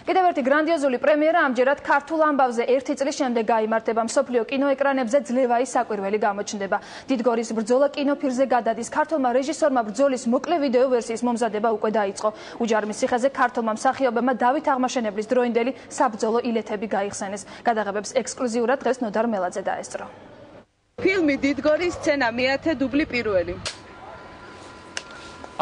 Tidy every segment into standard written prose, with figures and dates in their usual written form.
კიდევ ერთი გრანდიოზული პრემიერა ამჯერად ქართულ ამბავზე 1 წლის შემდეგ გაიმართება. მსოფლიო კინოეკრანებზე ძლევაი საკვირველი გამოჩნდება. დიდგორის ბრძოლა კინოფილმზე გადადის. ქართულმა რეჟისორმა ბრძოლის მოკლე ვიდეო ვერსიის მომზადება უკვე დაიწყო. უჯარმის ციხეზე ქართულმა მსახიობებმა დავით აღმაშენებლის დროინდელი საბრძოლო ილეთები გაიხსენეს. გადაღებებს ექსკლუზიურად დღეს ნოდარ მელაძე დაესწრო. ფილმი დიდგორის სცენა მეათე დუბლი პირველი.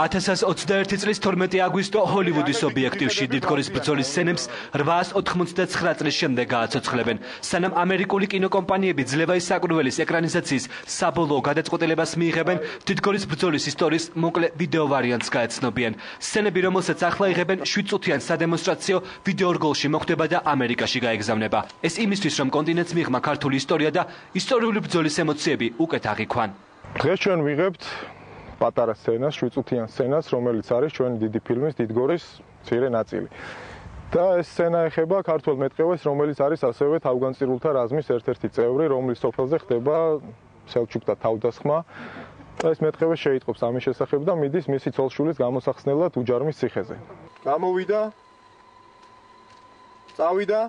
1021 წლის 12 აგვისტო ჰოლივუდის ობიექტივში დიდგორის ბრძოლის სცენებს 899 წლის შემდეგ გააცოცხლებენ. სანამ ამერიკული კინოკომპანიები ძლევაი საკვირველის ეკრანიზაციის საბოლოო გადაწყვეტილებას მიიღებენ, დიდგორის ბრძოლის ისტორიის მოკლე ვიდეო ვარიანტს გაეცნობიან. სცენები, რომელსაც ახლა იღებენ 7 წუთიან სადემონსტრაციო ვიდეორგოლში მოხდება და ამერიკაში გაეგზავნება. ეს იმისთვის, რომ კონტინენტს მიიღმა ქართული ისტორია და ისტორიული ბრძოლის ემოციები უკეთ აღიქვან. დღეს ჩვენ ვიღებთ პატარა სცენას, 7 წუთიან სცენას, რომელიც არის ჩვენი დიდი ფილმის დიდგორის მცირე ნაწილი. და ეს სცენა ეხება ქართველ მეტყევეს, რომელიც არის ასევე თავგანწირულთა რაზმის ერთ-ერთი წევრი, რომლის სოფელზე ხდება სელჩუკთა თავდასხმა. ეს მეტყევე შეიტყობს ამის შესახებ და მიდის მისი ცოლ-შვილის გამოსახსნელად უჯარმის ციხეზე. გამოვიდა. წავიდა.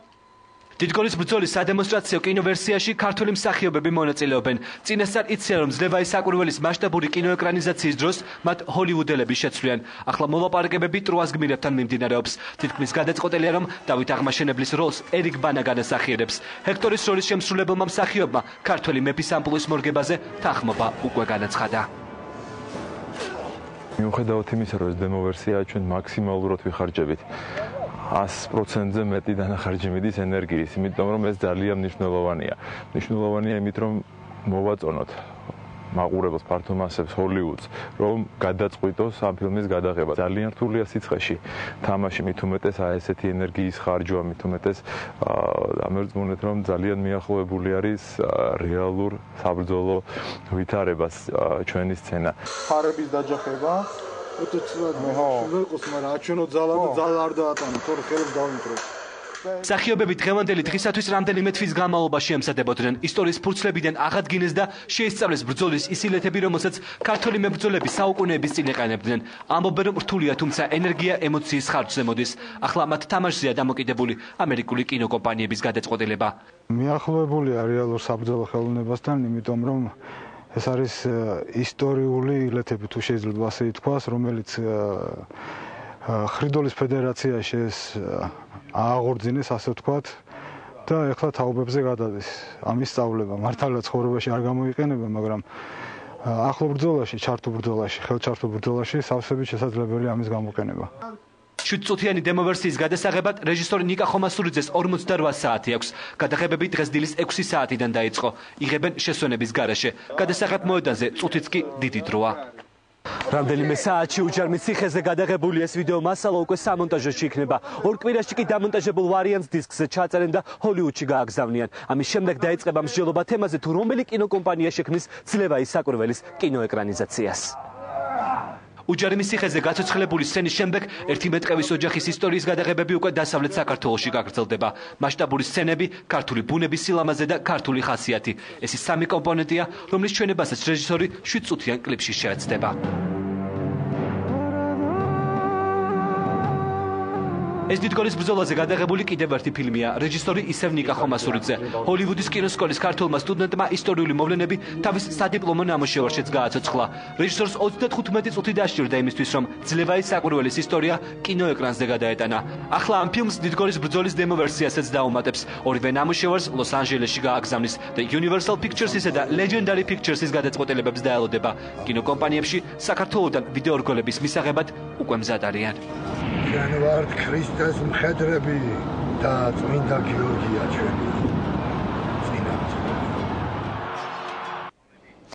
დიდგორის ბრძოლის სადემონსტრაციო კინოვერსიაში ქართული მსახიობები მონაწილეობენ. წინასწარ იციან, რომ ძლევაი საკვირველის მასშტაბური კინოეკრანიზაციის დროს მათ ჰოლივუდელები შეცვლიან. ახლა მოლაპარაკებები ტროას გმირებთან მიმდინარეობს. თითქმის გადაწყვეტილია, რომ დავით აღმაშენებლის როლს ერიკ ბანა განასახიერებს. ჰექტორის როლის შემსრულებელმა მსახიობმა ქართველი მეფის ამპლუის მორგებაზე თანხმობა უკვე განაცხადა. მიუხედავად იმისა, რომ ეს დემო ვერსიაა, ჩვენ მაქსიმალურად ვიხარჯებით 100%-ზე მეტი დანახარჯი მიდის ენერგიის, იმიტომ რომ ეს ძალიან მნიშვნელოვანია. მნიშვნელოვანია იმით, რომ მოვაწონოთ მაყურებელს, ფართო მასებს, ჰოლივუდს, რომ გადაწყვიტოს ამ ფილმის გადაღება. ძალიან რთულია სიცხეში თამაში, მით უმეტეს ესეთი ენერგიის ხარჯვა, მით უმეტეს ამერწმუნეთ, რომ ძალიან მიახლოებული არის რეალურ საბრძოლო ვითარებას ჩვენი სცენა. ფარების დაჯახება მსახიობები დღევანდელი დღისათვის რამდენიმე თვის განმავლობაში ემსადებოდნენ. ისტორიის ფურცლებიდან აღადგინეს და შეისწავლეს ბრძოლის ისილეთები, რომელსაც ქართველი მებრძოლები საუკუნეების წინ ეყენებდნენ. ამბობენ, რომ რთულია, თუმცა ენერგია ემოციის ხარჯზე მოდის. ახლა მათ თამაშზეა დამოკიდებული ამერიკული კინოკომპანიების გადაწყვეტილება. მიახლოებულია რეალურ საბრძოლო ხელოვნებასთან, იმიტომ რომ ეს არის ისტორიული ილეთები, თუ შეიძლება ასე ითქვას, რომელიც ხრიდოლის ფედერაციაში ეს ააღორძინეს, ასე ვთქვათ, და ეხლა თაობებზე გადადის ამის სწავლება. მართალია ცხოვრებაში არ გამოიყენება, მაგრამ ახლო ბრძოლაში, ჩართულ ბრძოლაში, ხელჩართულ ბრძოლაში სავსებით შესაძლებელია ამის გამოყენება. 7 წუთიანი დემო ვერსიის გადასაღებად რეჟისორი ნიკა ხომასურიძეს 48 საათი აქვს. გადაღებები დღეს დილის 6 საათიდან დაიწყო. იღებენ შესვენების გარეშე. გადასაღებ მოედანზე წუთიც კი დიდი დროა. რამდენიმე საათში უჯარმის ციხეზე გადაღებული ეს ვიდეო მასალა უკვე სამონტაჟოში იქნება. ორ კვირაში კი დამონტაჟებულ ვარიანტს დისკზე ჩაწერენ და ჰოლივუდში გააგზავნიან. ამის შემდეგ დაიწყება მსჯელობა თემაზე, თუ რომელი კინოკომპანია შექმნის ძლევაი საკვირველის კინოეკრანიზაციას. უჯარმის ციხეზე გაცოცხლებული სცენის შემდეგ ერთი მეტყევის ოჯახის ისტორიის გადაღებები უკვე დასავლეთ საქართველოში გაგრძელდება. მასშტაბური სცენები, ქართული ბუნების სილამაზე და ქართული ხასიათი. ეს ის სამი კომპონენტია, რომლის ჩვენებასაც რეჟისორი 7 წუთიან კლიპში შეეცდება. ეს დიდგორის ბრძოლაზე გადაღებული კიდევ ერთი ფილმია. რეჟისორი ისევ ნიკა ხომასურიძე. ჰოლივუდის კინოსკოლის ქართველმა სტუდენტმა ისტორიული მოვლენები თავის სადიპლომო ნამუშევარშიც გააცოცხლა. რეჟისორს 35 წუთი დასჭირდა იმისთვის, რომ ძლევაი საკვირველის ისტორია კინოეკრანზე გადაეტანა. ახლა ამ ფილმს დიდგორის ბრძოლის დემო ვერსიასაც დაუმატებს. ორივე ნამუშევარს ლოს-ანჯელესში გააგზავნის და Universal Pictures-ისა და Legendary Pictures-ის გადაწყვეტილებებს დაელოდება. კინოკომპანიებში საქართველოდან ვიდეორგოლების მისაღებად უკვე მზად არიან. ჩვენ ვართ ქრისტეს მხედრები და წმინდა გიორგია ჩვენი.